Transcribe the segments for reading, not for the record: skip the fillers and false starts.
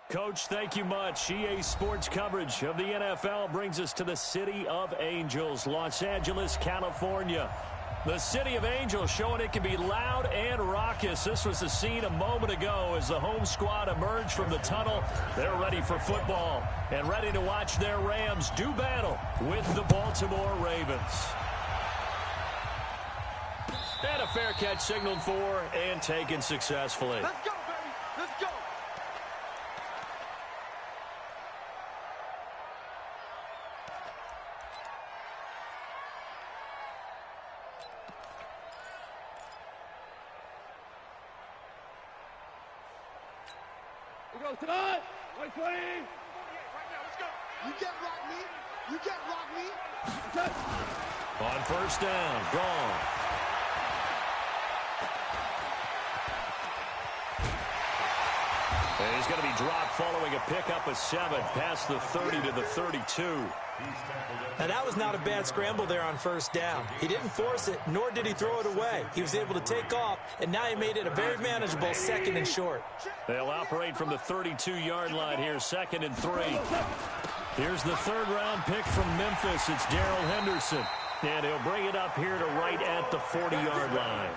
Coach, thank you much. EA Sports coverage of the NFL brings us to the City of Angels, Los Angeles, California. The City of Angels showing it can be loud and raucous. This was the scene a moment ago as the home squad emerged from the tunnel. They're ready for football and ready to watch their Rams do battle with the Baltimore Ravens. And a fair catch signaled for and taken successfully. Let's go, baby. Let's go. Here goes tonight. 120. Right now, let's go. You can't rock me. You can't rock me. On first down, gone. And he's going to be dropped following a pickup of 7 past the 30 to the 32. Now, that was not a bad scramble there on first down. He didn't force it, nor did he throw it away. He was able to take off, and now he made it a very manageable 2nd and short. They'll operate from the 32-yard line here, 2nd and 3. Here's the 3rd-round pick from Memphis. It's Darrell Henderson. And he'll bring it up here to right at the 40-yard line.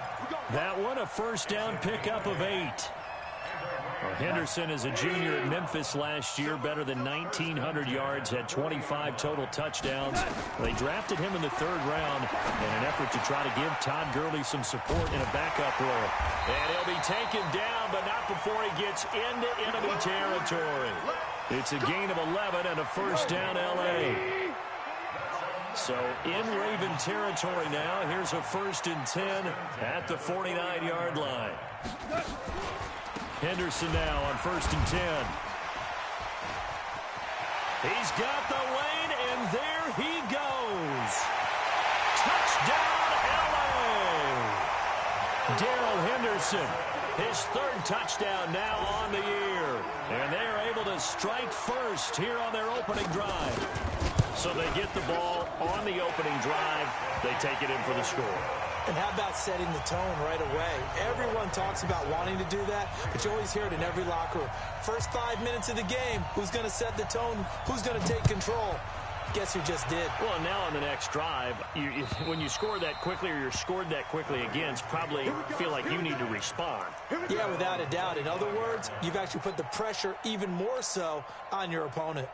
That one, a first down pickup of 8. Well, Henderson is a junior at Memphis last year, better than 1,900 yards, had 25 total touchdowns. They drafted him in the 3rd round in an effort to try to give Todd Gurley some support in a backup role. And he'll be taken down, but not before he gets into enemy territory. It's a gain of 11 and a first down L.A. So in Raven territory now, here's a 1st and 10 at the 49-yard line. Henderson now on 1st and 10. He's got the lane, and there he goes. Touchdown, L.A. Darrell Henderson, his 3rd touchdown now on the year. And they're able to strike first here on their opening drive. So they get the ball on the opening drive. They take it in for the score. And how about setting the tone right away? Everyone talks about wanting to do that, but you always hear it in every locker room. First 5 minutes of the game, who's going to set the tone? Who's going to take control? Guess who just did? Well, now on the next drive, when you score that quickly or you're scored that quickly against, probably feel like you need to respond. Yeah, without a doubt. In other words, you've actually put the pressure even more so on your opponent.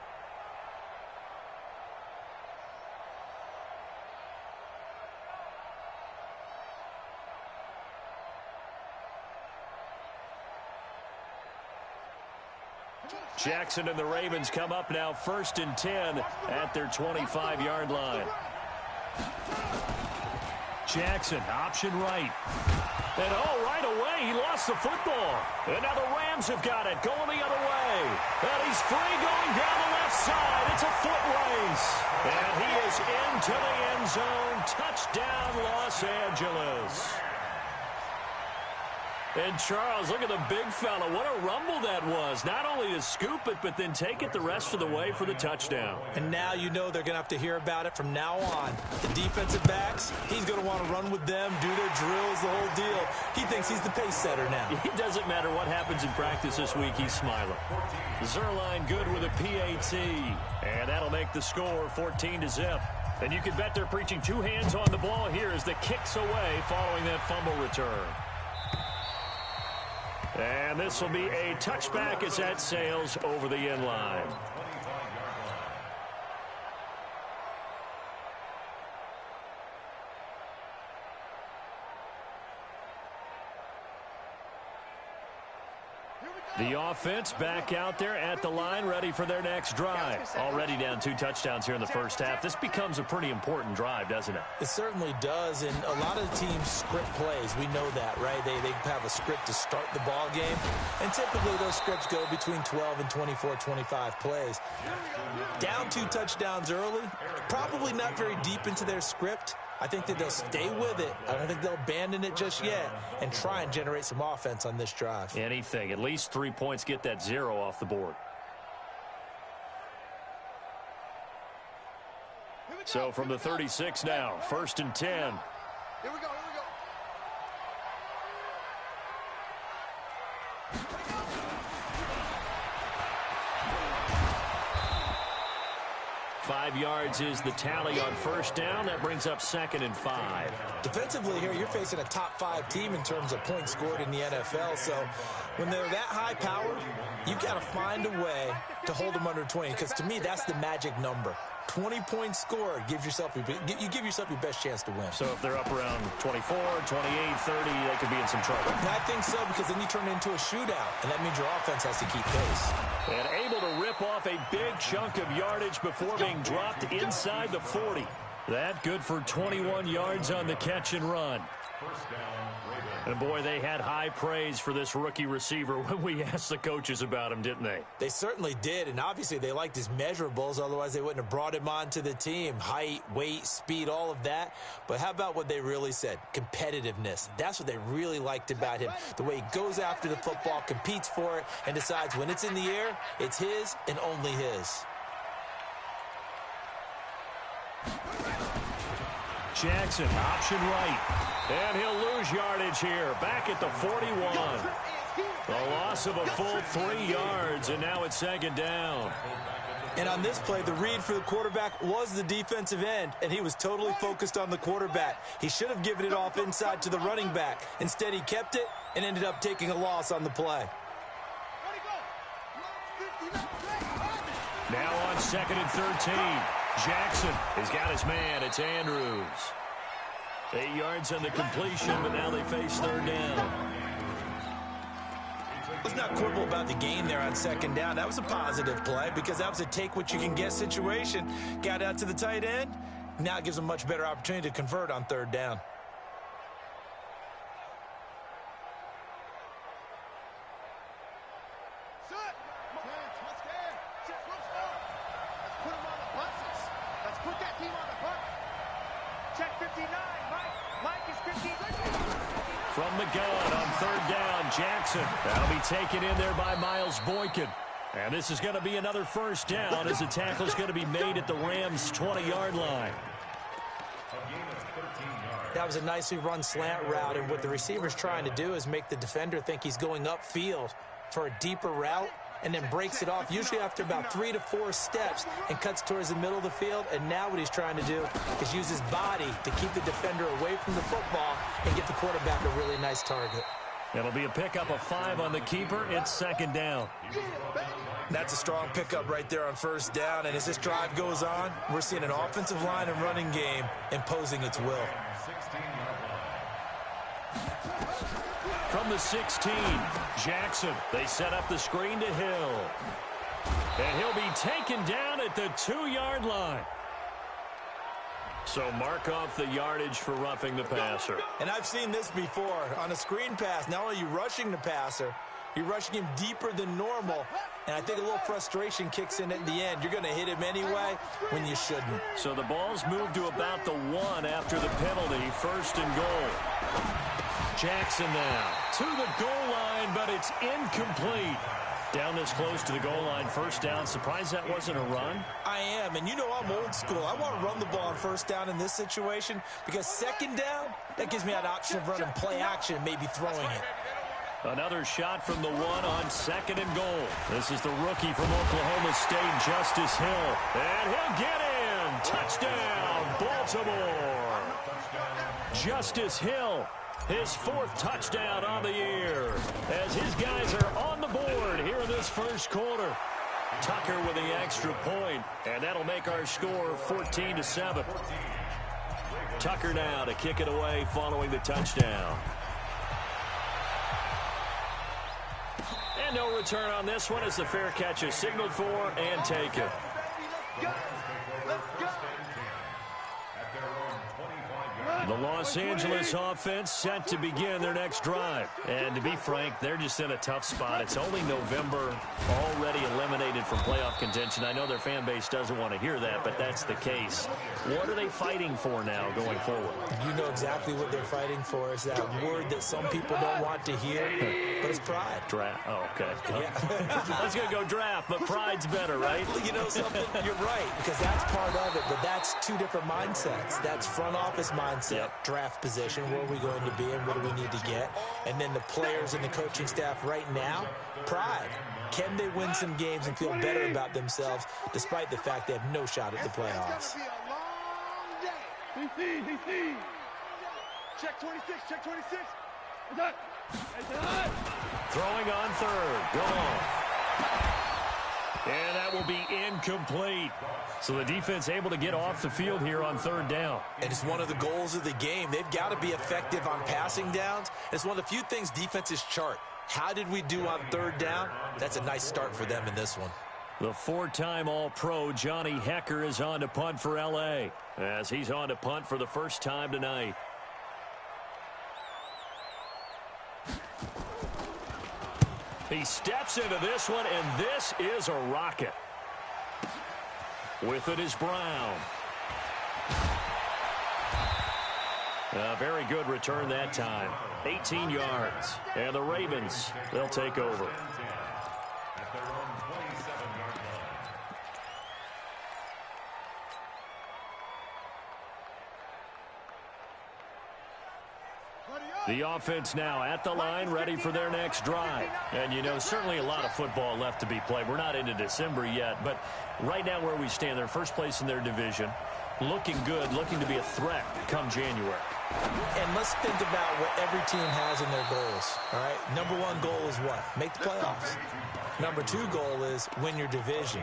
Jackson and the Ravens come up now 1st and 10 at their 25-yard line. Jackson, option right. And right away, he lost the football. And now the Rams have got it, going the other way. And he's free going down the left side. It's a foot race. And he is into the end zone. Touchdown, Los Angeles. And Charles, look at the big fella. What a rumble that was. Not only to scoop it, but then take it the rest of the way for the touchdown. And now you know they're going to have to hear about it from now on. The defensive backs, he's going to want to run with them, do their drills, the whole deal. He thinks he's the pace setter now. It doesn't matter what happens in practice this week. He's smiling. Zerline good with a PAT. And that'll make the score 14-0. And you can bet they're preaching 2 hands on the ball here as the kick's away following that fumble return. And this will be a touchback as that sails over the end line. The offense back out there at the line, ready for their next drive. Already down 2 touchdowns here in the first half. This becomes a pretty important drive, doesn't it? It certainly does, and a lot of the teams script plays. We know that, right? They have a script to start the ball game, and typically those scripts go between 12 and 24, 25 plays. Down 2 touchdowns early, probably not very deep into their script. I think that they'll stay with it. I don't think they'll abandon it just yet and try and generate some offense on this drive. Anything. At least 3 points, get that 0 off the board. So from the 36 now, 1st and 10. Here we go. 5 yards is the tally on first down. That brings up 2nd and 5. Defensively here, you're facing a top 5 team in terms of points scored in the NFL. So when they're that high-powered, you've got to find a way to hold them under 20. Because to me, that's the magic number. 20 points scored, you give yourself your best chance to win. So if they're up around 24, 28, 30, they could be in some trouble. And I think so, because then you turn it into a shootout, and that means your offense has to keep pace. And able to rip off a big chunk of yardage before being dropped inside the 40. That good for 21 yards on the catch and run. And, boy, they had high praise for this rookie receiver when we asked the coaches about him, didn't they? They certainly did, and obviously they liked his measurables. Otherwise, they wouldn't have brought him onto the team. Height, weight, speed, all of that. But how about what they really said? Competitiveness. That's what they really liked about him. The way he goes after the football, competes for it, and decides when it's in the air, it's his and only his. Jackson, option right. And he'll lose yardage here. Back at the 41. A loss of a full 3 yards, and now it's 2nd down. And on this play, the read for the quarterback was the defensive end, and he was totally focused on the quarterback. He should have given it off inside to the running back. Instead, he kept it and ended up taking a loss on the play. Now on 2nd and 13. Jackson has got his man. It's Andrews. 8 yards on the completion, but now they face 3rd down. Let's not quibble about the gain there on 2nd down. That was a positive play because that was a take-what-you-can-get situation. Got out to the tight end. Now it gives them a much better opportunity to convert on 3rd down. From the gun on 3rd down, Jackson. That'll be taken in there by Miles Boykin. And this is going to be another 1st down as the tackle's going to be made at the Rams' 20-yard line. That was a nicely run slant route, and what the receiver's trying to do is make the defender think he's going upfield for a deeper route, and then breaks it off, usually after about 3 to 4 steps, and cuts towards the middle of the field. And now what he's trying to do is use his body to keep the defender away from the football and get the quarterback a really nice target. It'll be a pickup of 5 on the keeper. It's 2nd down. That's a strong pickup right there on 1st down, and as this drive goes on, we're seeing an offensive line and running game imposing its will. From the 16, Jackson. They set up the screen to Hill. And he'll be taken down at the 2-yard line. So mark off the yardage for roughing the passer. And I've seen this before. On a screen pass, not only are you rushing the passer, you're rushing him deeper than normal. And I think a little frustration kicks in at the end. You're going to hit him anyway when you shouldn't. So the ball's moved to about the 1 after the penalty. 1st and goal. Jackson now to the goal line, but it's incomplete. Down this close to the goal line, 1st down. Surprised that wasn't a run? I am, and you know I'm old school. I want to run the ball on 1st down in this situation because 2nd down, that gives me an option of running play action and maybe throwing it. Another shot from the 1 on 2nd and goal. This is the rookie from Oklahoma State, Justice Hill. And he'll get in. Touchdown, Baltimore. Justice Hill, his 4th touchdown on the year, as his guys are on the board here in this 1st quarter. Tucker with the extra point, and that'll make our score 14-7. Tucker now to kick it away following the touchdown. And no return on this one as the fair catch is signaled for and taken. The Los Angeles offense set to begin their next drive. And to be frank, they're just in a tough spot. It's only November, already eliminated from playoff contention. I know their fan base doesn't want to hear that, but that's the case. What are they fighting for now going forward? You know exactly what they're fighting for. It's that word that some people don't want to hear, but it's pride. Draft. Oh, okay. Yeah. I was going to go draft, but pride's better, right? You know something? You're right, because that's part of it, but that's 2 different mindsets. That's front office mindset. Yep. Draft position, where are we going to be and what do we need to get? And then the players and the coaching staff right now, pride. Can they win some games and feel better about themselves despite the fact they have no shot at the playoffs? DC. Check 26, check 26. Throwing on third. Gone. And that will be incomplete. So the defense able to get off the field here on third down. And it's one of the goals of the game. They've got to be effective on passing downs. It's one of the few things defenses chart. How did we do on third down? That's a nice start for them in this one. The four-time All-Pro Johnny Hecker is on to punt for L.A. as he's on to punt for the first time tonight. He steps into this one, and this is a rocket. With it is Brown. A very good return that time. 18 yards. And the Ravens, they'll take over. The offense now at the line, ready for their next drive. And, you know, certainly a lot of football left to be played. We're not into December yet, but right now where we stand, they're first place in their division. Looking good, looking to be a threat come January. And let's think about what every team has in their goals, all right? Number one goal is what? Make the playoffs. Number two goal is win your division.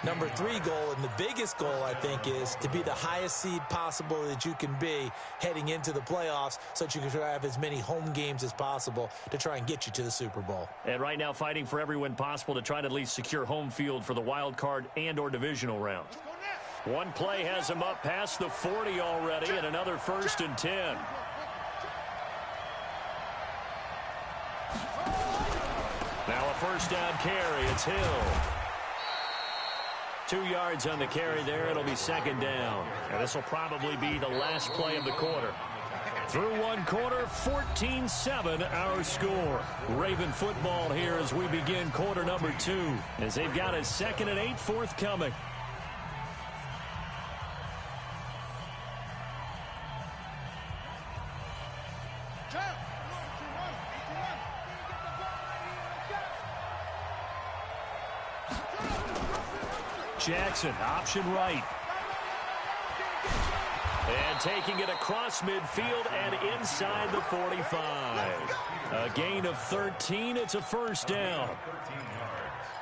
Number three goal, and the biggest goal, I think, is to be the highest seed possible that you can be heading into the playoffs so that you can have as many home games as possible to try and get you to the Super Bowl. And right now fighting for every win possible to try to at least secure home field for the wild card and or divisional round. One play has him up past the 40 already, and another 1st and 10. Now a first down carry. It's Hill. 2 yards on the carry there. It'll be second down. And this will probably be the last play of the quarter. Through one quarter, 14-7 our score. Raven football here as we begin quarter number 2. As they've got a 2nd and 8 forthcoming. Jackson, option right. And taking it across midfield and inside the 45. A gain of 13. It's a first down.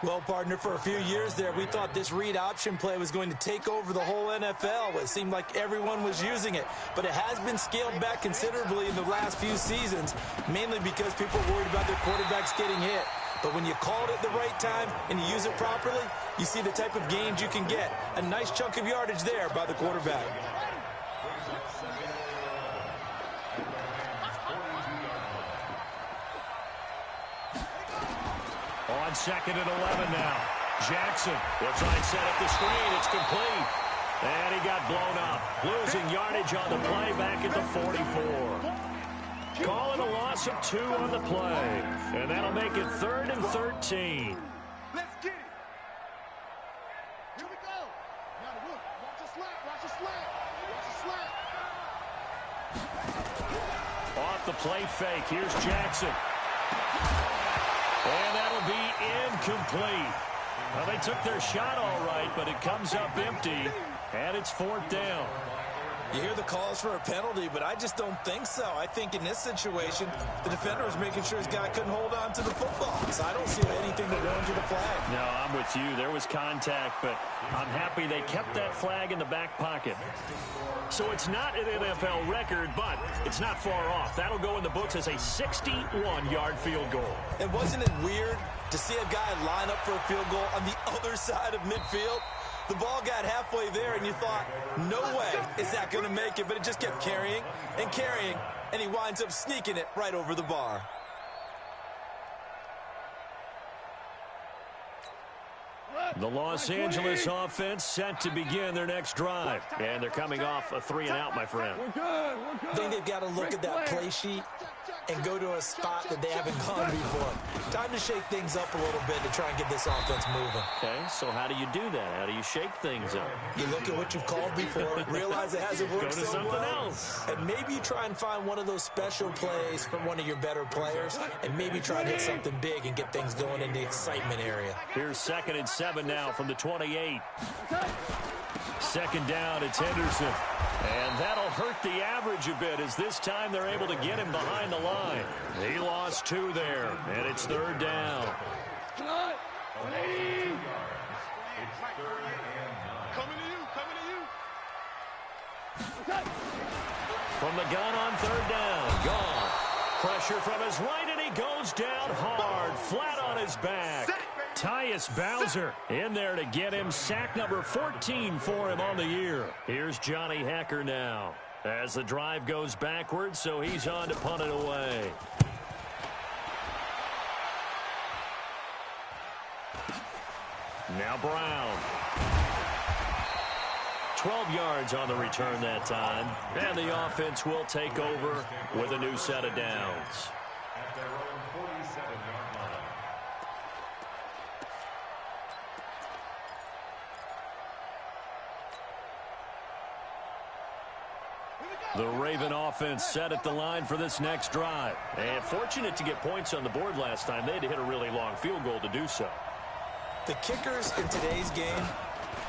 Well, partner, for a few years there, we thought this read option play was going to take over the whole NFL. It seemed like everyone was using it. But it has been scaled back considerably in the last few seasons, mainly because people are worried about their quarterbacks getting hit. But when you call it at the right time and you use it properly, you see the type of gains you can get. A nice chunk of yardage there by the quarterback. On 2nd and 11 now. Jackson will try and set up the screen. It's complete. And he got blown up. Losing yardage on the play back at the 44. Calling a loss of 2 on the play. And that'll make it 3rd and 13. Let's get it. Here we go. Now look. Watch the slant. Watch the slant. Watch the slant. Off the play fake. Here's Jackson. And that'll be incomplete. Well, they took their shot all right, but it comes up empty. And it's 4th down. You hear the calls for a penalty, but I just don't think so. I think in this situation, the defender was making sure his guy couldn't hold on to the football. So I don't see anything that warrants the flag. No, I'm with you. There was contact, but I'm happy they kept that flag in the back pocket. So it's not an NFL record, but it's not far off. That'll go in the books as a 61-yard field goal. And wasn't it weird to see a guy line up for a field goal on the other side of midfield? The ball got halfway there, and you thought, no way is that going to make it. But it just kept carrying and carrying, and he winds up sneaking it right over the bar. The Los Angeles offense set to begin their next drive. And they're coming off a 3-and-out, my friend. We're good. I think they've got to look at that play sheet and go to a spot that they haven't gone before. Time to shake things up a little bit to try and get this offense moving. Okay, so how do you do that? How do you shake things up? You look at what you've called before, realize it hasn't worked Go to so something well, else. and maybe you try and find one of those special plays from one of your better players, and maybe try to hit something big and get things going in the excitement area. Here's 2nd and 7 now from the 28. 2nd down, it's Henderson. And that'll hurt the average a bit as this time they're able to get him behind the line. He lost 2 there, and it's 3rd down. Coming to you. From the gun on 3rd down, gone. Pressure from his right, and he goes down hard, flat on his back. Tyus Bowser in there to get him. Sack number 14 for him on the year. Here's Johnny Hekker now as the drive goes backwards, so he's on to punt it away. Now Brown. 12 yards on the return that time. And the offense will take over with a new set of downs. The Raven offense set at the line for this next drive. And fortunate to get points on the board last time. They had to hit a really long field goal to do so. The kickers in today's game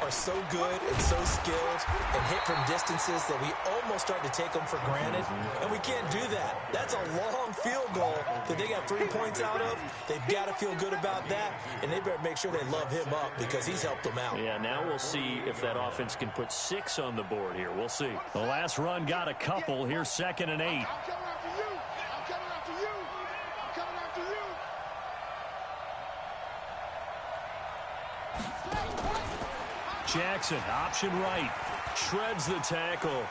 are so good and so skilled and hit from distances that we almost start to take them for granted, and we can't do that. That's a long field goal that they got 3 points out of. They've got to feel good about that, and they better make sure they love him up because he's helped them out. Yeah, now we'll see if that offense can put 6 on the board here. We'll see. The last run got a couple. Here's 2nd and 8. I'm coming after you. I'm coming after you. I'm coming after you. Jackson, option right, shreds the tackle.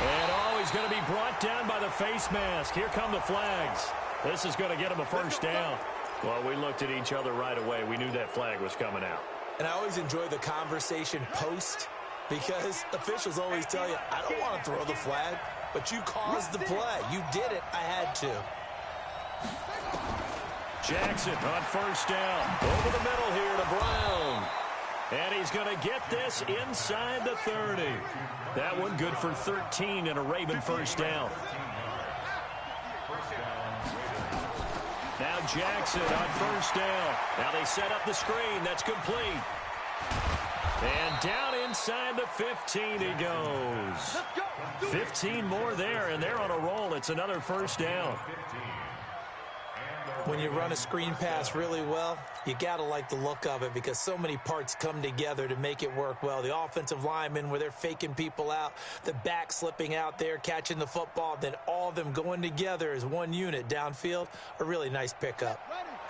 And he's going to be brought down by the face mask. Here come the flags. This is going to get him a first down. Well, we looked at each other right away. We knew that flag was coming out. And I always enjoy the conversation post because officials always tell you, I don't want to throw the flag, but you caused the play. You did it. I had to. Jackson on first down. Over the middle here to Brown. And he's going to get this inside the 30. That one good for 13 and a Raven first down. Now Jackson on first down. Now they set up the screen. That's complete. And down inside the 15 he goes. 15 more there, and they're on a roll. It's another first down. When you run a screen pass really well, you got to like the look of it because so many parts come together to make it work well. The offensive linemen, where they're faking people out, the back slipping out there, catching the football, then all of them going together as one unit downfield, a really nice pickup.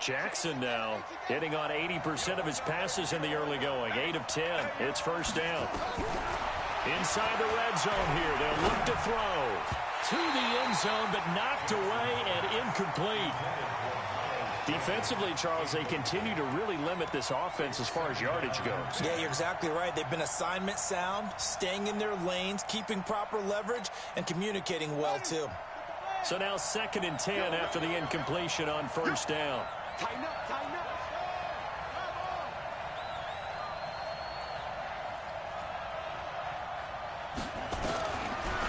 Jackson now hitting on 80% of his passes in the early going. 8 of 10. It's first down. Inside the red zone here. They'll look to throw to the end zone, but knocked away and incomplete. Defensively, Charles, they continue to really limit this offense as far as yardage goes. Yeah, you're exactly right. They've been assignment sound, staying in their lanes, keeping proper leverage, and communicating well, too. So now 2nd and 10 after the incompletion on first down. Tighten up, tighten up.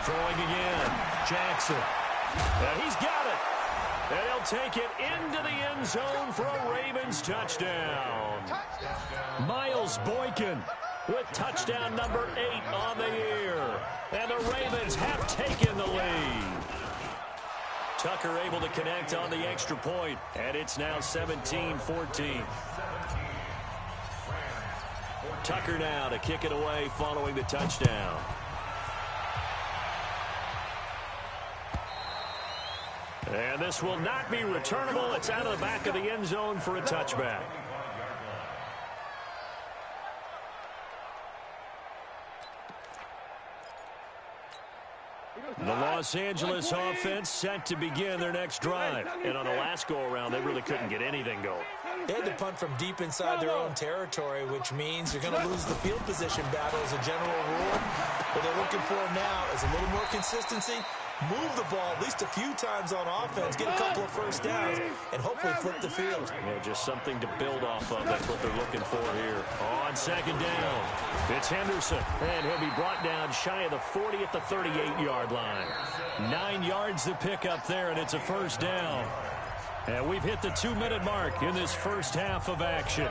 Throwing again. Jackson. Now he's got it. And he'll take it into the end zone for a Ravens touchdown. Miles Boykin with touchdown number 8 on the year. And the Ravens have taken the lead. Tucker able to connect on the extra point, and it's now 17-14. Tucker now to kick it away following the touchdown. And this will not be returnable. It's out of the back of the end zone for a touchback. The Los Angeles offense set to begin their next drive. And on the last go-around, they really couldn't get anything going. They had to punt from deep inside their own territory, which means you're going to lose the field position battle as a general rule. What they're looking for now is a little more consistency, move the ball at least a few times on offense, get a couple of first downs, and hopefully flip the field. Yeah, just something to build off of. That's what they're looking for here. On second down, it's Henderson, and he'll be brought down shy of the 40 at the 38-yard line. 9 yards to pick up there, and it's a first down. And we've hit the 2-minute mark in this first half of action.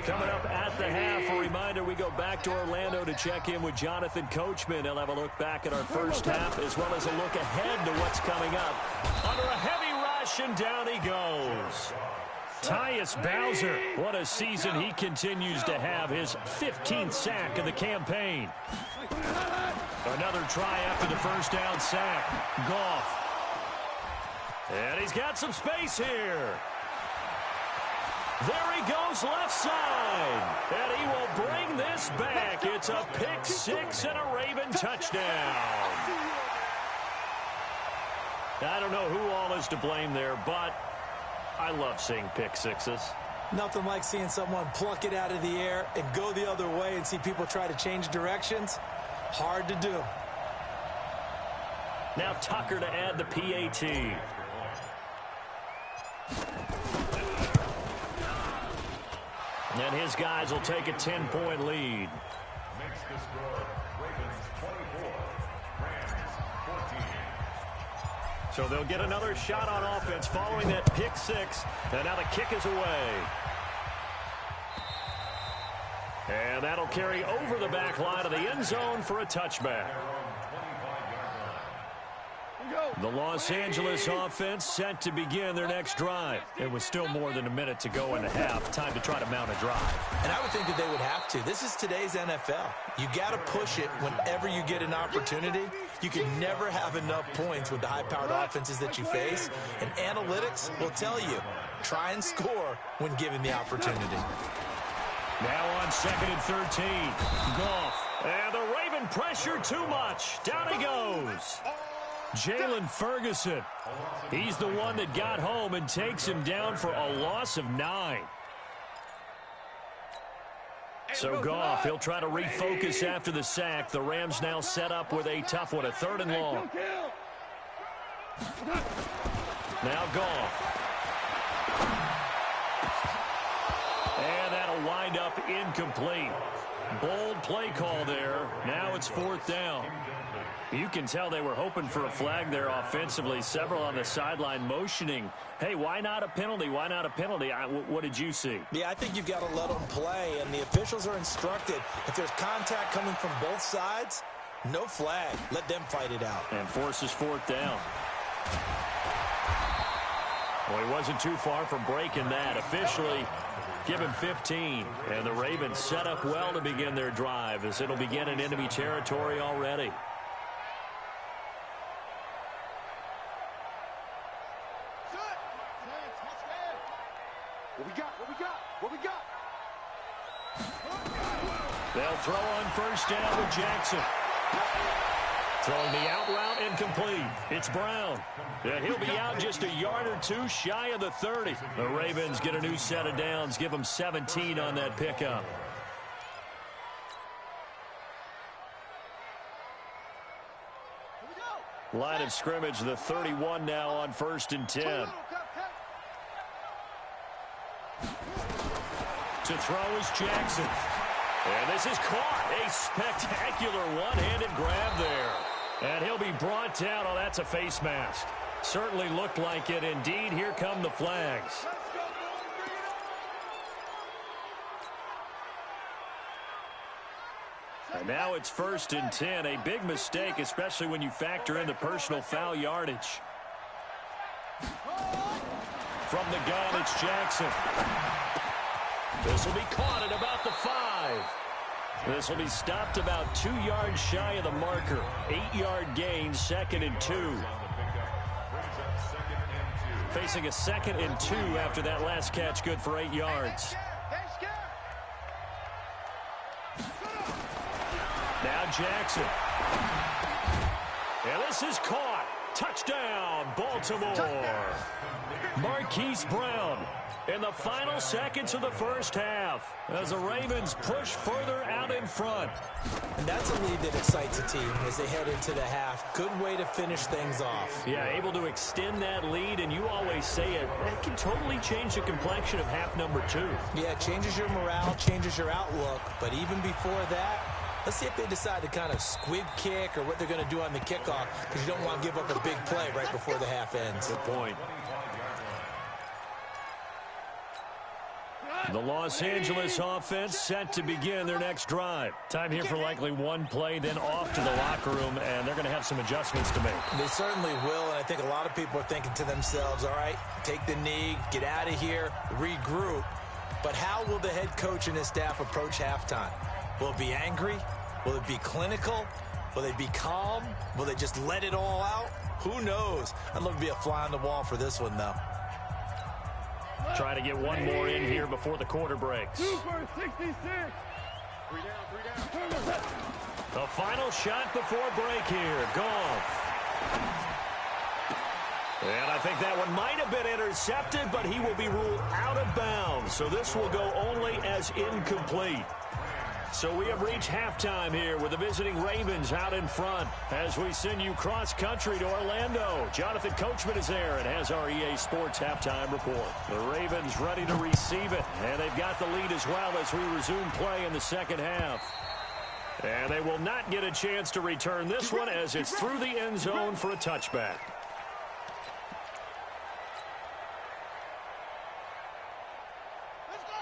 Coming up at the half, a reminder, we go back to Orlando to check in with Jonathan Coachman. He'll have a look back at our first half as well as a look ahead to what's coming up. Under a heavy rush, and down he goes. Tyus Bowser, what a season he continues to have, his 15th sack of the campaign. Another try after the first down sack. Goff. And he's got some space here. There he goes left side. And he will bring this back. It's a pick six and a Raven touchdown. I don't know who all is to blame there, but I love seeing pick sixes. Nothing like seeing someone pluck it out of the air and go the other way and see people try to change directions. Hard to do. Now Tucker to add the PAT. And his guys will take a 10-point lead. Makes the score Ravens 24, Rams 14. So they'll get another shot on offense following that pick six. And now the kick is away. And that'll carry over the back line of the end zone for a touchback. The Los Angeles offense set to begin their next drive. It was still more than a minute to go in the half. Time to try to mount a drive. And I would think that they would have to. This is today's NFL. You got to push it whenever you get an opportunity. You can never have enough points with the high-powered offenses that you face. And analytics will tell you, try and score when given the opportunity. Now on second and 13. Goff. And the Raven pressure too much. Down he goes. Jalen Ferguson. He's the one that got home and takes him down for a loss of 9. So Goff, he'll try to refocus after the sack. The Rams now set up with a tough one, a 3rd and long. Now Goff. And that'll wind up incomplete. Bold play call there. Now it's 4th down. You can tell they were hoping for a flag there offensively. Several on the sideline motioning. Hey, why not a penalty? Why not a penalty? What did you see? Yeah, I think you've got to let them play, and the officials are instructed. If there's contact coming from both sides, no flag. Let them fight it out. And forces 4th down. Well, he wasn't too far from breaking that. Officially, give him 15. And the Ravens set up well to begin their drive as it'll begin in enemy territory already. What we got? They'll throw on 1st down with Jackson. Throwing the out route incomplete. It's Brown. And he'll be out just a yard or two shy of the 30. The Ravens get a new set of downs. Give them 17 on that pickup. Line of scrimmage, the 31 now on 1st and 10. To throw is Jackson. And this is caught. A spectacular one-handed grab there. And he'll be brought down. Oh, that's a face mask. Certainly looked like it. Indeed, here come the flags. And now it's 1st and 10. A big mistake, especially when you factor in the personal foul yardage. From the gun, it's Jackson. This will be caught at about the 5. This will be stopped about 2 yards shy of the marker. 8-yard gain, 2nd and 2. Facing a 2nd and 2 after that last catch, good for 8 yards. Now Jackson. And this is caught. Touchdown, Baltimore. Marquise Brown in the final seconds of the first half as the Ravens push further out in front. And that's a lead that excites a team as they head into the half. Good way to finish things off. Yeah, able to extend that lead, and you always say it, that can totally change the complexion of half number 2. Yeah, it changes your morale, changes your outlook. But even before that, let's see if they decide to kind of squib kick or what they're going to do on the kickoff, because you don't want to give up a big play right before the half ends. Good point. The Los Angeles offense set to begin their next drive. Time here for likely one play, then off to the locker room, and they're going to have some adjustments to make. They certainly will, and I think a lot of people are thinking to themselves, all right, take the knee, get out of here, regroup. But how will the head coach and his staff approach halftime? Will it be angry? Will it be clinical? Will they be calm? Will they just let it all out? Who knows? I'd love to be a fly on the wall for this one, though. Try to get one more in here before the quarter breaks. 2 for 66. 3 down. The final shot before break here. Goff. And I think that one might have been intercepted, but he will be ruled out of bounds. So this will go only as incomplete. So we have reached halftime here with the visiting Ravens out in front as we send you cross-country to Orlando. Jonathan Coachman is there and has our EA Sports halftime report. The Ravens ready to receive it, and they've got the lead as well as we resume play in the second half. And they will not get a chance to return this one as it's through the end zone for a touchback.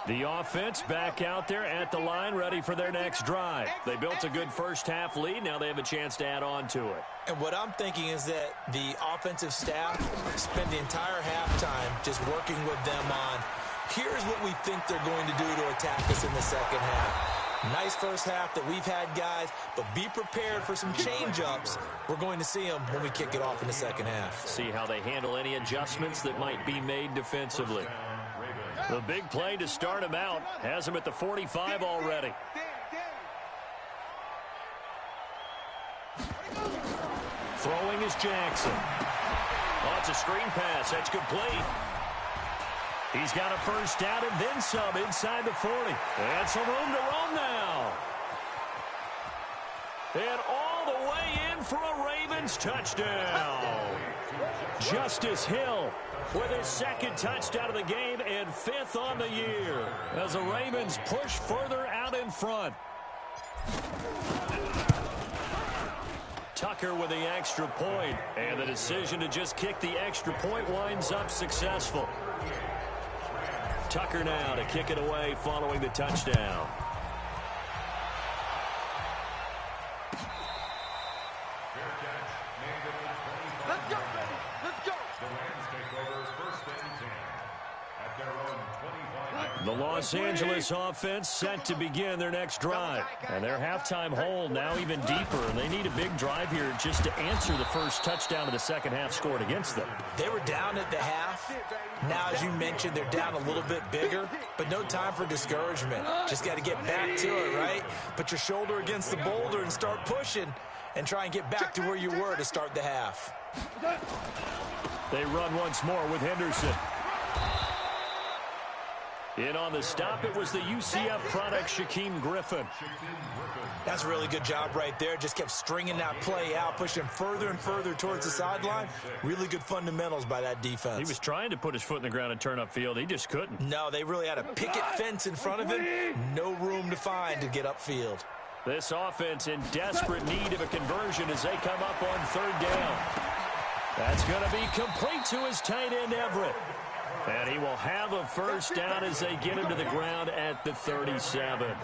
The offense back out there at the line, ready for their next drive. They built a good first half lead. Now they have a chance to add on to it. And what I'm thinking is that the offensive staff spend the entire halftime just working with them on, here's what we think they're going to do to attack us in the second half. Nice first half that we've had, guys, but be prepared for some change-ups. We're going to see them when we kick it off in the second half. See how they handle any adjustments that might be made defensively. The big play to start him out has him at the 45 already. Throwing is Jackson. Oh, it's a screen pass. That's complete. He's got a first down and then some inside the 40. And some room to roam now. And all the way in for a Ravens touchdown. Justice Hill with his second touchdown of the game and 5th on the year as the Ravens push further out in front. Tucker with the extra point, and the decision to just kick the extra point winds up successful. Tucker now to kick it away following the touchdown. Let's go, baby. Let's go. The Los Angeles offense set to begin their next drive. And their halftime hole now even deeper. And they need a big drive here just to answer the first touchdown of the second half scored against them. They were down at the half. Now, as you mentioned, they're down a little bit bigger, but no time for discouragement. Just got to get back to it, right? Put your shoulder against the boulder and start pushing and try and get back to where you were to start the half. They run once more with Henderson. In on the stop, it was the UCF product, Shaquem Griffin. That's a really good job right there. Just kept stringing that play out, pushing further and further towards the sideline. Really good fundamentals by that defense. He was trying to put his foot in the ground and turn upfield. He just couldn't. No, they really had a picket fence in front of him. No room to find to get upfield. This offense in desperate need of a conversion as they come up on 3rd down. That's going to be complete to his tight end, Everett. And he will have a first down as they get him to the ground at the 37.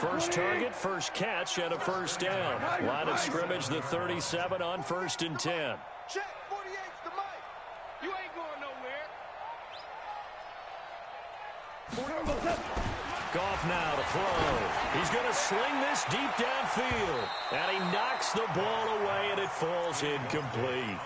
First target, first catch, and a first down. Line of scrimmage, the 37 on 1st and 10. Check, 48's the mic. You ain't going nowhere. Goff now to throw. He's going to sling this deep downfield. And he knocks the ball away, and it falls incomplete.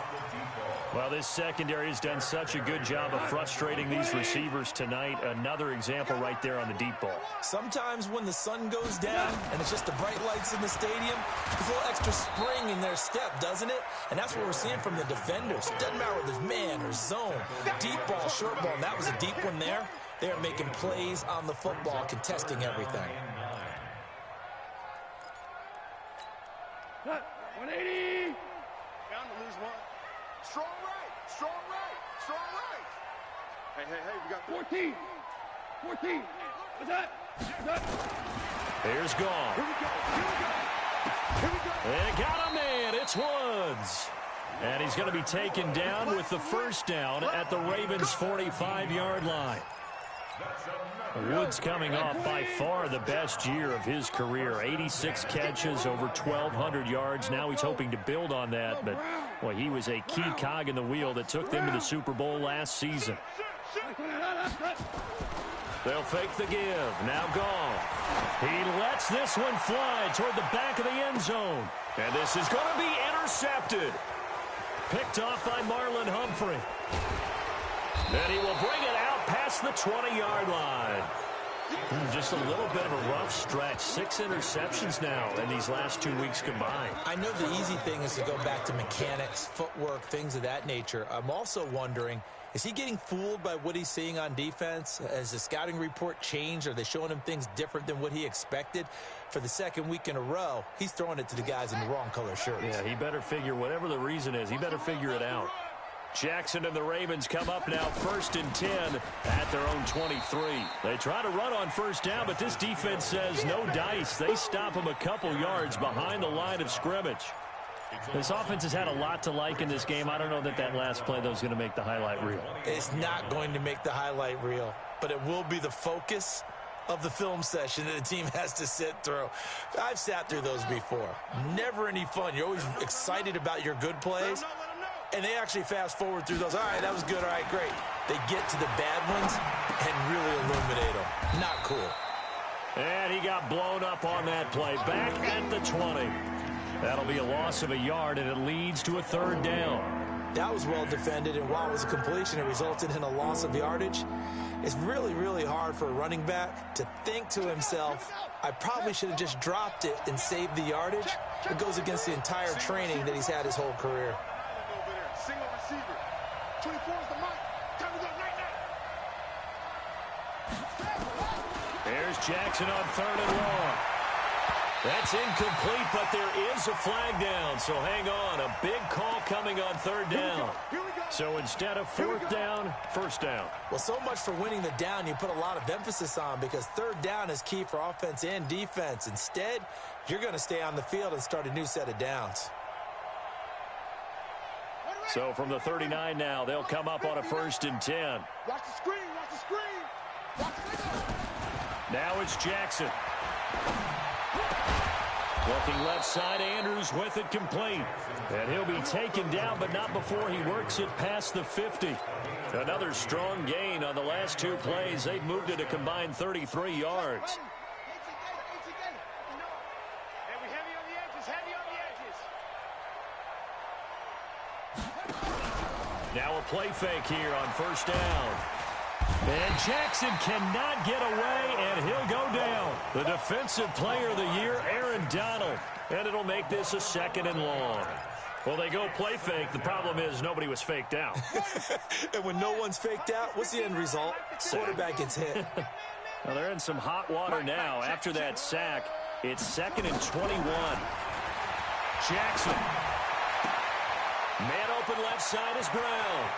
Well, this secondary has done such a good job of frustrating these receivers tonight. Another example right there on the deep ball. Sometimes when the sun goes down and it's just the bright lights in the stadium, there's a little extra spring in their step, doesn't it? And that's what we're seeing from the defenders. It doesn't matter whether there's man or zone, deep ball, short ball. And that was a deep one there. They're making plays on the football, contesting everything. 180. Bound to lose one. Strong right, strong right, strong right. Hey, we got 14. 14. What's that? Here's Gall. Here we go. They got a man. It's Woods. And he's going to be taken down with the first down at the Ravens' 45-yard line. Woods coming off by far the best year of his career. 86 catches, over 1,200 yards. Now he's hoping to build on that, but well, he was a key cog in the wheel that took them to the Super Bowl last season. They'll fake the give. Now Gall. He lets this one fly toward the back of the end zone. And this is going to be intercepted. Picked off by Marlon Humphrey. And he will bring it out past the 20-yard line. Just a little bit of a rough stretch. 6 interceptions now in these last 2 weeks combined. I know the easy thing is to go back to mechanics, footwork, things of that nature. I'm also wondering, is he getting fooled by what he's seeing on defense? Has the scouting report changed? Are they showing him things different than what he expected? For the second week in a row, he's throwing it to the guys in the wrong color shirts. Yeah, he better figure, whatever the reason is, he better figure it out. Jackson and the Ravens come up now 1st and 10 at their own 23. They try to run on first down, but this defense says no dice. They stop him a couple yards behind the line of scrimmage. This offense has had a lot to like in this game. I don't know that last play, though, is going to make the highlight reel. It's not going to make the highlight reel, but it will be the focus of the film session that the team has to sit through. I've sat through those before. Never any fun. You're always excited about your good plays. And they actually fast forward through those. All right, that was good. All right, great. They get to the bad ones and really illuminate them. Not cool. And he got blown up on that play. Back at the 20. That'll be a loss of a yard, and it leads to a 3rd down. That was well defended, and while it was a completion, it resulted in a loss of yardage. It's really, really hard for a running back to think to himself, I probably should have just dropped it and saved the yardage. It goes against the entire training that he's had his whole career. Single receiver. 24 is the mic. Time to go night. Here's Jackson on 3rd and long. That's incomplete, but there is a flag down. So hang on. A big call coming on 3rd down. So instead of 4th down, 1st down. Well, so much for winning the down you put a lot of emphasis on, because 3rd down is key for offense and defense. Instead, you're going to stay on the field and start a new set of downs. So from the 39 now, they'll come up on a 1st and 10. Watch the screen, watch the screen. Watch the Now it's Jackson. Looking left side, Andrews with it complete. And he'll be taken down, but not before he works it past the 50. Another strong gain on the last 2 plays. They've moved it a combined 33 yards. Now a play fake here on 1st down. And Jackson cannot get away, and he'll go down. The defensive player of the year, Aaron Donald. And it'll make this a 2nd and long. Well, they go play fake. The problem is nobody was faked out. And when no one's faked out, what's the end result? Quarterback gets hit. Well, they're in some hot water now. After that sack, it's 2nd and 21. Jackson. Man open left side is Brown.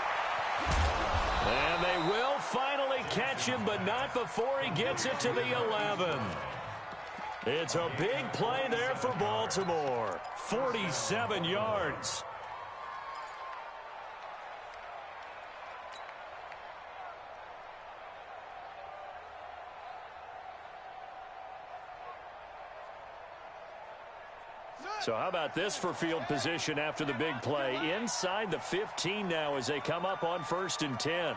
And they will finally catch him, but not before he gets it to the 11. It's a big play there for Baltimore. 47 yards. So how about this for field position after the big play? Inside the 15 now as they come up on 1st and 10.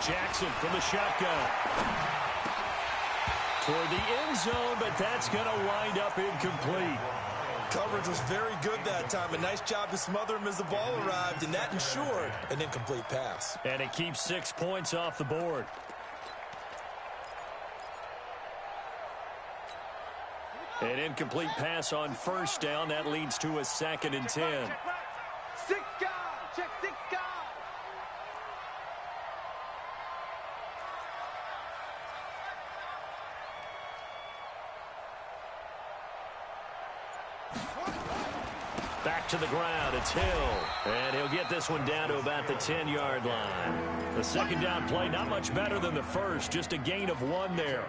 Jackson from the shotgun. Toward the end zone, but that's going to wind up incomplete. Coverage was very good that time. A nice job to smother him as the ball arrived, and that ensured an incomplete pass. And it keeps 6 points off the board. An incomplete pass on first down. That leads to a 2nd and 10. 6 guys. Check 6 guys. Back to the ground. It's Hill. And he'll get this one down to about the 10-yard line. The second down play, not much better than the first. Just a gain of 1 there.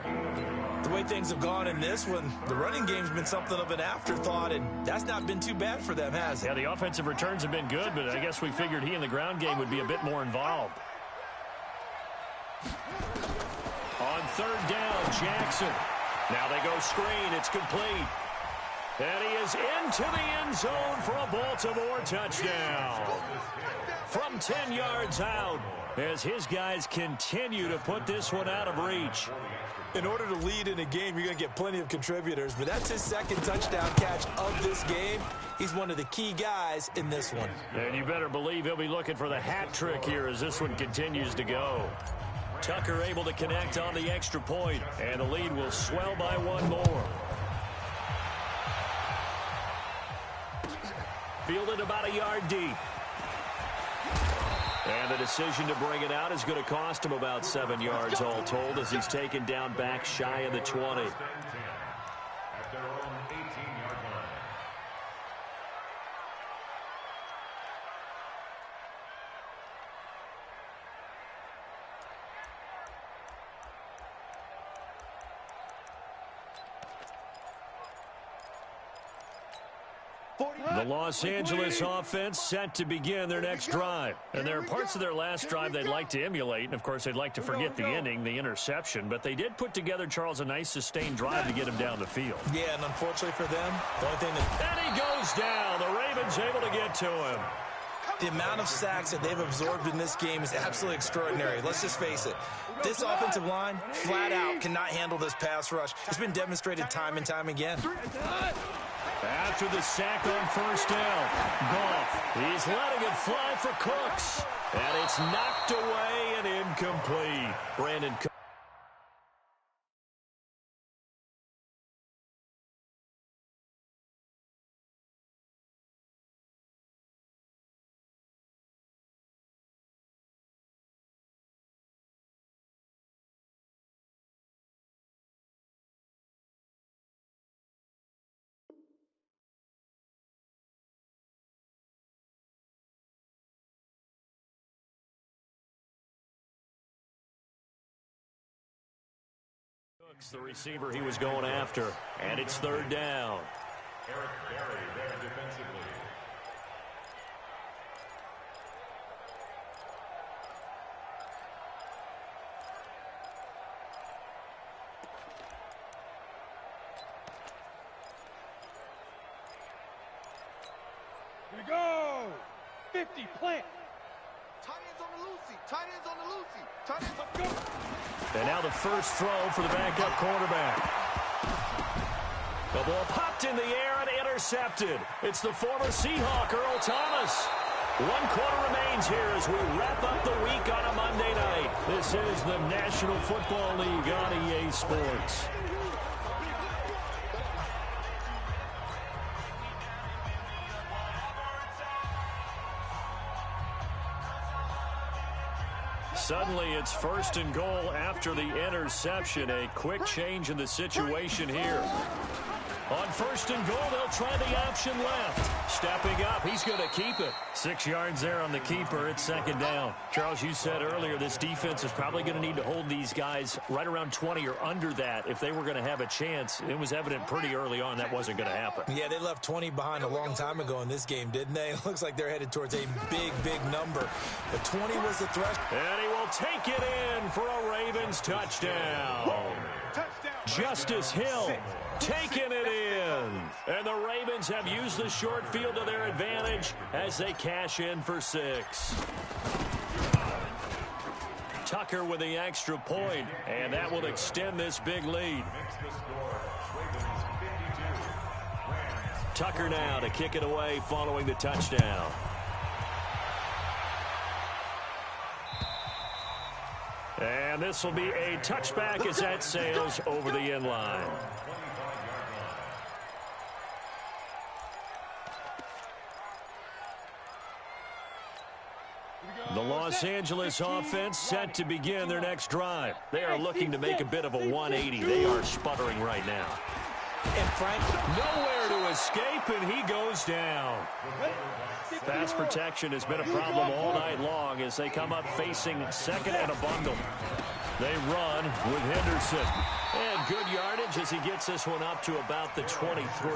The way things have gone in this one, the running game's been something of an afterthought, and that's not been too bad for them, has it? Yeah, the offensive returns have been good, but I guess we figured he in the ground game would be a bit more involved. On 3rd down, Jackson. Now they go screen. It's complete. And he is into the end zone for a Baltimore touchdown. From 10 yards out, as his guys continue to put this one out of reach. In order to lead in a game, you're going to get plenty of contributors, but that's his 2nd touchdown catch of this game. He's one of the key guys in this one. And you better believe he'll be looking for the hat trick here as this one continues to go. Tucker able to connect on the extra point, and the lead will swell by 1 more. Fielded about a yard deep. And the decision to bring it out is going to cost him about 7 yards all told as he's taken down back shy of the 20. At their own 18-yard line. The Los Angeles offense set to begin their next drive. And there are parts of their last drive they'd like to emulate. And, of course, they'd like to forget the ending, the interception. But they did put together, Charles, a nice sustained drive to get him down the field. Yeah, and unfortunately for them, the only thing that... And he goes down. The Ravens able to get to him. The amount of sacks that they've absorbed in this game is absolutely extraordinary. Let's just face it. This offensive line, flat out, cannot handle this pass rush. It's been demonstrated time and time again. After the sack on first down, Goff, he's letting it fly for Cooks. And it's knocked away and incomplete. Brandon Cooks. The receiver he was going after, and it's 3rd down. Eric Berry there defensively. Here we go. 50, plant. Tight ends on the Lucy. Tight ends on the Lucy. Tight ends on the go. And now the first throw for the backup quarterback. The ball popped in the air and intercepted. It's the former Seahawk, Earl Thomas. 1 quarter remains here as we wrap up the week on a Monday night. This is the National Football League on EA Sports. Suddenly, it's 1st and goal after the interception. A quick change in the situation here. On 1st and goal, they'll try the option left. Stepping up, he's going to keep it. 6 yards there on the keeper. It's 2nd down. Charles, you said earlier this defense is probably going to need to hold these guys right around 20 or under that if they were going to have a chance. It was evident pretty early on that wasn't going to happen. Yeah, they left 20 behind a long time ago in this game, didn't they? It looks like they're headed towards a big, big number. But 20 was the threshold. And he will take it in for a Ravens touchdown. Justice Hill taking it in. And the Ravens have used the short field to their advantage as they cash in for 6. Tucker with the extra point, and that will extend this big lead. Tucker now to kick it away following the touchdown. And this will be a touchback as that sails over the end line. The Los Angeles offense set to begin their next drive. They are looking to make a bit of a 180. They are sputtering right now. And Frank, nowhere to escape, and he goes down. Pass protection has been a problem all night long as they come up facing second and a bundle. They run with Henderson. And good yardage as he gets this one up to about the 23.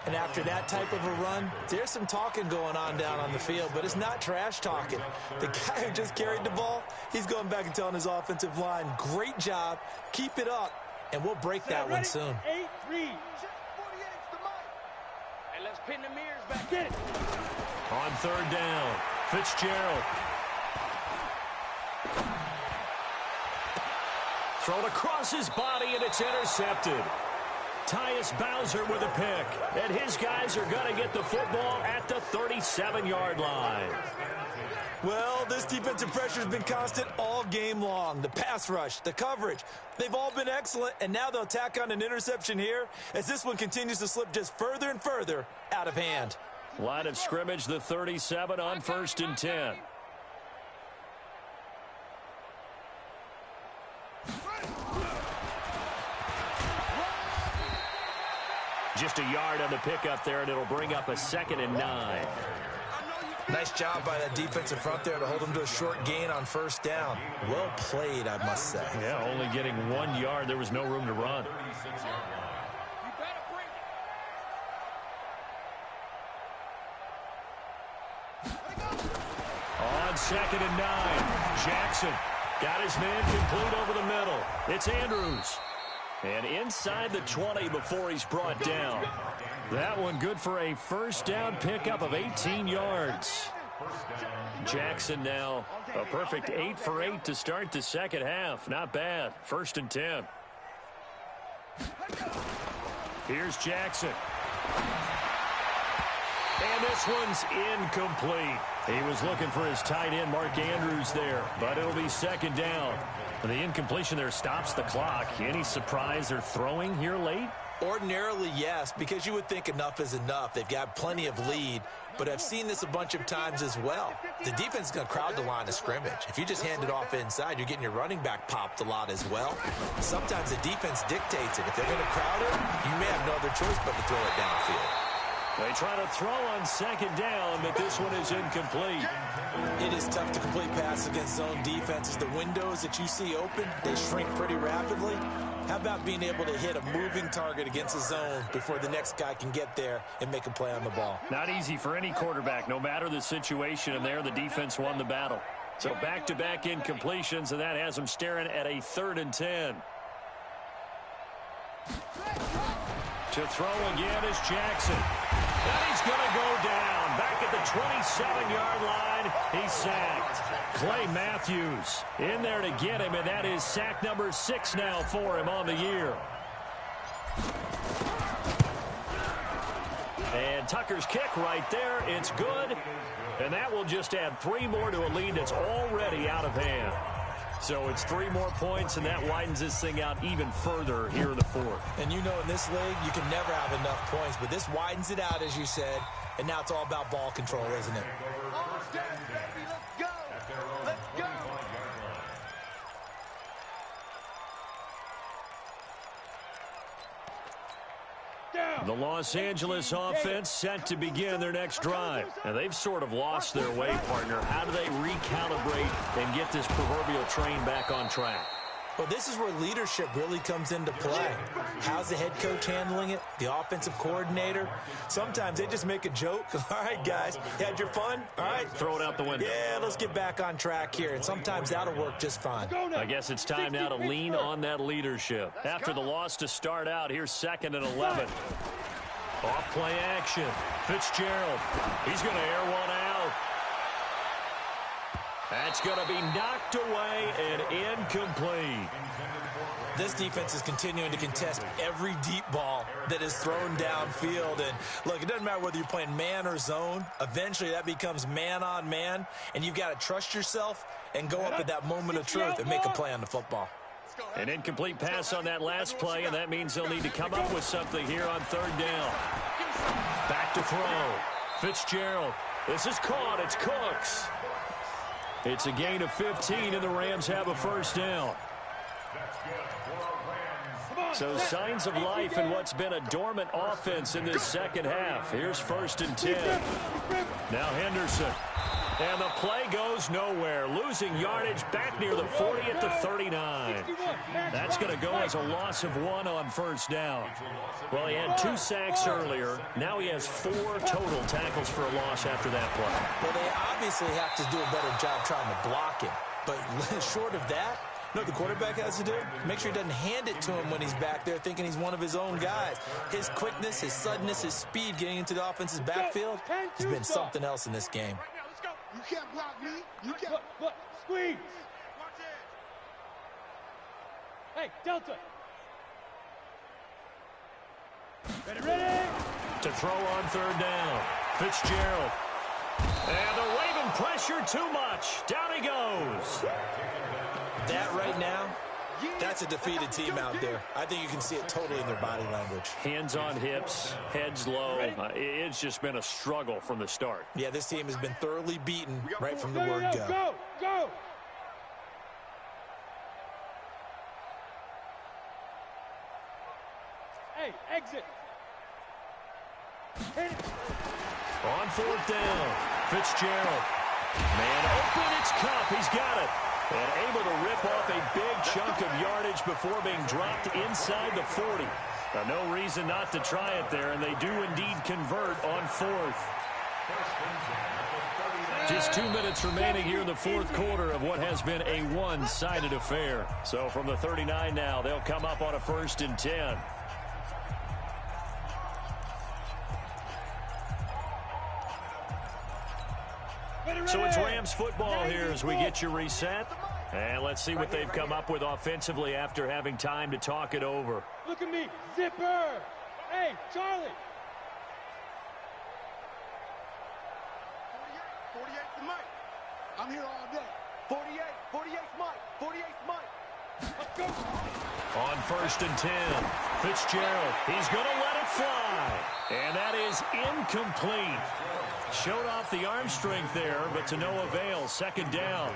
And after that type of a run, there's some talking going on down on the field, but it's not trash talking. The guy who just carried the ball, he's going back and telling his offensive line, great job, keep it up, and we'll break that one soon. 8-3. And let's pin the mirrors back. Get it. On third down, Fitzgerald. Thrown across his body, and it's intercepted. Tyus Bowser with a pick, and his guys are going to get the football at the 37-yard line. Well, this defensive pressure has been constant all game long. The pass rush, the coverage, they've all been excellent, and now they'll tack on an interception here as this one continues to slip just further and further out of hand. Line of scrimmage, the 37 on 1st and 10. Just a yard on the pickup there, and it'll bring up a 2nd and 9. Nice job by that defensive front there to hold them to a short gain on 1st down. Well played, I must say. Yeah, only getting 1 yard. There was no room to run. On 2nd and 9, Jackson got his man complete over the middle. It's Andrews. And inside the 20 before he's brought down. That one good for a 1st down pickup of 18 yards. Jackson now a perfect 8 for 8 to start the second half. Not bad. 1st and 10. Here's Jackson. And this one's incomplete. He was looking for his tight end, Mark Andrews, there. But it'll be 2nd down. The incompletion there stops the clock. Any surprise they're throwing here late? Ordinarily, yes, because you would think enough is enough. They've got plenty of lead, but I've seen this a bunch of times as well. The defense is going to crowd the line of scrimmage. If you just hand it off inside, you're getting your running back popped a lot as well. Sometimes the defense dictates it. If they're going to crowd it, you may have no other choice but to throw it downfield. They try to throw on 2nd down, but this one is incomplete. It is tough to complete passes against zone defenses. The windows that you see open, they shrink pretty rapidly. How about being able to hit a moving target against a zone before the next guy can get there and make a play on the ball? Not easy for any quarterback, no matter the situation, and there the defense won the battle. So back-to-back incompletions, and that has them staring at a 3rd and 10. To throw again is Jackson. And he's going to go down. Back at the 27-yard line, he's sacked. Clay Matthews in there to get him, and that is sack number 6 now for him on the year. And Tucker's kick right there. It's good. And that will just add 3 more to a lead that's already out of hand. So it's 3 more points, and that widens this thing out even further here in the 4th. And you know in this league, you can never have enough points, but this widens it out, as you said, and now it's all about ball control, isn't it? Let's go. Let's go. The Los Angeles offense set to begin their next drive. And they've sort of lost their way, partner. How do they recalibrate and get this proverbial train back on track? Well, this is where leadership really comes into play. How's the head coach handling it? The offensive coordinator? Sometimes they just make a joke. All right, guys, you had your fun? All right. Throw it out the window. Yeah, let's get back on track here. And sometimes that'll work just fine. I guess it's time now to lean on that leadership. After the loss to start out, here's 2nd and 11. Off play action. Fitzgerald. He's going to air one out. That's going to be knocked away and incomplete. This defense is continuing to contest every deep ball that is thrown downfield. And look, it doesn't matter whether you're playing man or zone. Eventually that becomes man on man, and you've got to trust yourself and go up at that moment of truth and make a play on the football. An incomplete pass on that last play, and that means they'll need to come up with something here on third down. Back to throw. Fitzgerald. This is caught. It's Cooks. It's a gain of 15, and the Rams have a first down. So signs of life in what's been a dormant offense in this second half. Here's 1st and 10. Now Henderson. And the play goes nowhere. Losing yardage back near the 40 at the 39. That's going to go as a loss of 1 on first down. Well, he had 2 sacks earlier. Now he has 4 total tackles for a loss after that play. Well, they obviously have to do a better job trying to block him. But short of that, you know what the quarterback has to do? Make sure he doesn't hand it to him when he's back there thinking he's one of his own guys. His quickness, his suddenness, his speed getting into the offense's backfield has been something else in this game. You can't block me. You can't. Squeeze. Watch it. Hey, Delta. Ready. To throw on third down. Fitzgerald. And the waving pressure too much. Down he goes. That right now, that's a defeated team out there. I think you can see it totally in their body language. Hands on hips, heads low. It's just been a struggle from the start. Yeah, this team has been thoroughly beaten right from the word go. Go. Hey, exit. Hit it. On fourth down, Fitzgerald. Man open, it's Cup. He's got it. And able to rip off a big chunk of yardage before being dropped inside the 40. Now, no reason not to try it there, and they do indeed convert on fourth. Just 2 minutes remaining here in the fourth quarter of what has been a one-sided affair. So from the 39 now, they'll come up on a 1st and 10. So it's Rams football here as we get you reset. And let's see what they've come up with offensively after having time to talk it over. Look at me. Zipper. Hey, Charlie. 48 to Mike. I'm here all day. 48 Mike. 48 Mike. Let's go. On 1st and 10, Fitzgerald. He's going to let it fly. And that is incomplete. Showed off the arm strength there, but to no avail. 2nd down.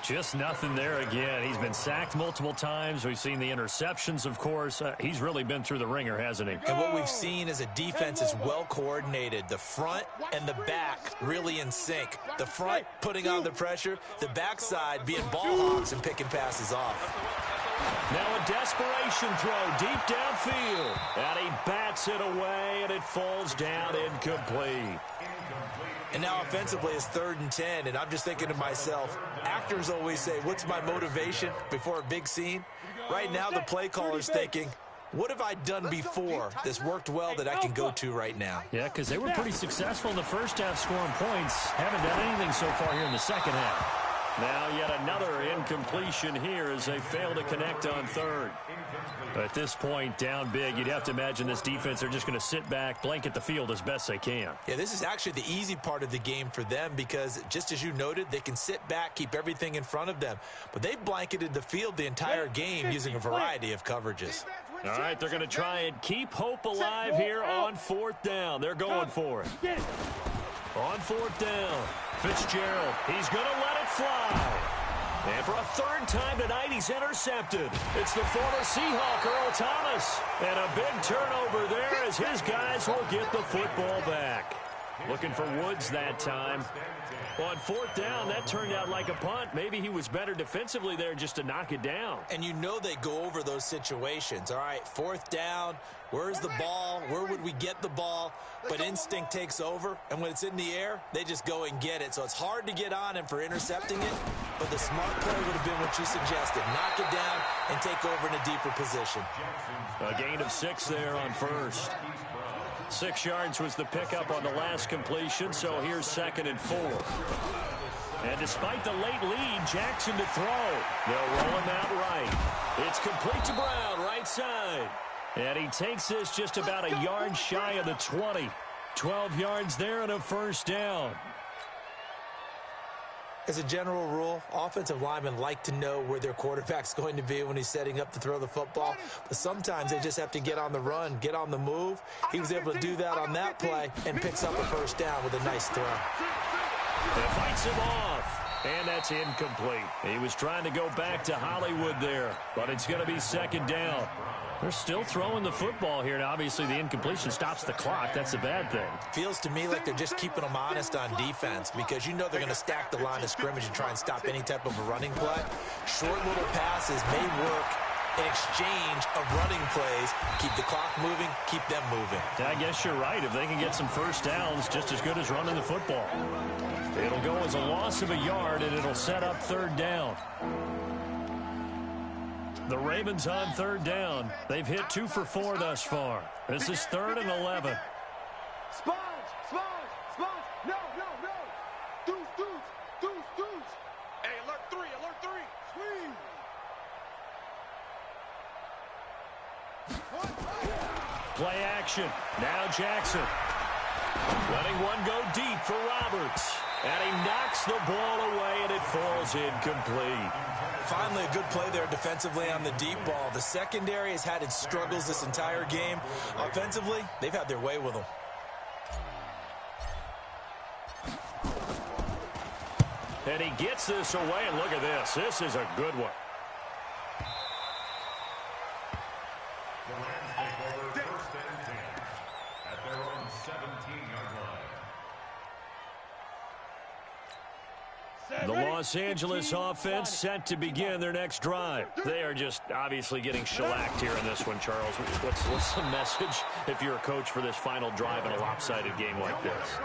Just nothing there again. He's been sacked multiple times. We've seen the interceptions, of course. He's really been through the ringer, hasn't he? And what we've seen is a defense is well coordinated. The front and the back really in sync. The front putting on the pressure, the backside being ball hawks and picking passes off. Now a desperation throw deep downfield. And he bats it away, and it falls down incomplete. And now offensively it's 3rd and 10, and I'm just thinking to myself, actors always say, what's my motivation before a big scene? Right now the play caller's thinking, what have I done before that's worked well that I can go to right now? Yeah, because they were pretty successful in the first half scoring points. Haven't done anything so far here in the second half. Now yet another incompletion here as they fail to connect on third. At this point, down big, you'd have to imagine this defense are just going to sit back, blanket the field as best they can. Yeah, this is actually the easy part of the game for them because, just as you noted, they can sit back, keep everything in front of them. But they've blanketed the field the entire game using a variety of coverages. All right, they're going to try and keep hope alive here on 4th down. They're going for it. On 4th down, Fitzgerald. He's going to let it fly. And for a 3rd time tonight, he's intercepted. It's the former Seahawk, Earl Thomas. And a big turnover there as his guys will get the football back. Looking for Woods that time. On 4th down, that turned out like a punt. Maybe he was better defensively there just to knock it down. And you know they go over those situations. All right, 4th down, where's the ball? Where would we get the ball? But instinct takes over, and when it's in the air, they just go and get it. So it's hard to get on him for intercepting it, but the smart play would have been what you suggested. Knock it down and take over in a deeper position. A gain of 6 there on 1st. 6 yards was the pickup on the last completion, so here's 2nd and 4. And despite the late lead, Jackson to throw. They'll roll him out right. It's complete to Brown, right side. And he takes this just about a yard shy of the 20. 12 yards there and a first down. As a general rule, offensive linemen like to know where their quarterback's going to be when he's setting up to throw the football. But sometimes they just have to get on the run, get on the move. He was able to do that on that play and picks up a first down with a nice throw. It fights him off. And that's incomplete. He was trying to go back to Hollywood there, but it's going to be second down. They're still throwing the football here. Now, obviously, the incompletion stops the clock. That's a bad thing. Feels to me like they're just keeping them honest on defense because you know they're going to stack the line of scrimmage and try and stop any type of a running play. Short little passes may work in exchange of running plays. Keep the clock moving, keep them moving. I guess you're right. If they can get some first downs, just as good as running the football. It'll go as a loss of a yard, and it'll set up third down. The Ravens on third down. They've hit 2 for 4 thus far. This is 3rd and 11. Sponge, sponge, sponge. No, no, no. Deuce, deuce, deuce, deuce. Hey, alert 3, alert 3. Squeeze. Play action. Now Jackson. Letting one go deep for Roberts. And he knocks the ball away, and it falls incomplete. Finally, a good play there defensively on the deep ball. The secondary has had its struggles this entire game. Offensively, they've had their way with them. And he gets this away, and look at this. This is a good one. The Rams take over 1st and 10 at their own 17-yard line. The Los Angeles offense set to begin their next drive. They are just obviously getting shellacked here in this one, Charles. What's the message if you're a coach for this final drive in a lopsided game like this?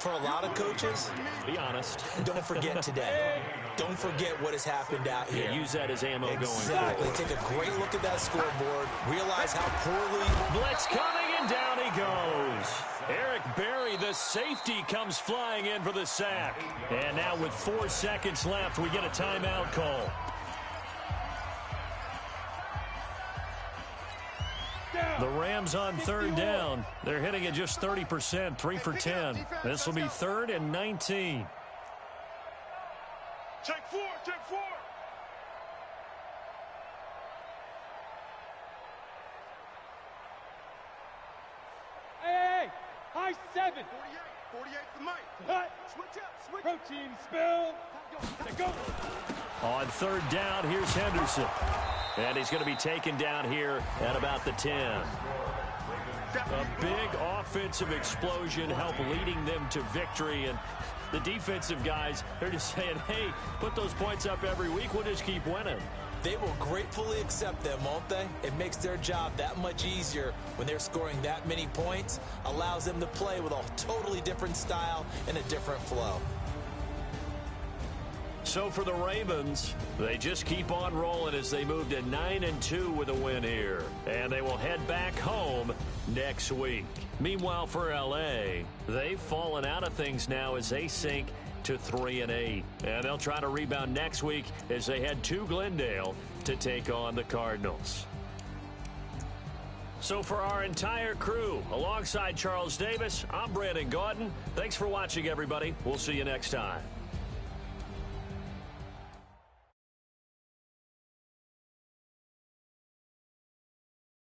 For a lot of coaches, Be honest. don't forget today. Don't forget what has happened out here. Use that as ammo going Exactly. forward. Take a great look at that scoreboard. Realize how poorly. Blitz coming, and down he goes. Eric Berry, the safety, comes flying in for the sack. And now with 4 seconds left, we get a timeout call. The Rams on third down. They're hitting at just 30%, 3 for 10. This will be 3rd and 19. Take 4, take 4. Hey, high 7. 48, 48 for Mike. Hut. Switch up, switch. Protein spill. Take go. On third down, here's Henderson. And he's going to be taken down here at about the 10. A big offensive explosion helped leading them to victory. And the defensive guys, they're just saying, hey, put those points up every week. We'll just keep winning. They will gratefully accept them, won't they? It makes their job that much easier when they're scoring that many points. Allows them to play with a totally different style and a different flow. So for the Ravens, they just keep on rolling as they move to 9-2 with a win here. And they will head back home next week. Meanwhile, for L.A., they've fallen out of things now as they sink to 3-8. And they'll try to rebound next week as they head to Glendale to take on the Cardinals. So for our entire crew, alongside Charles Davis, I'm Brandon Gaudin. Thanks for watching, everybody. We'll see you next time.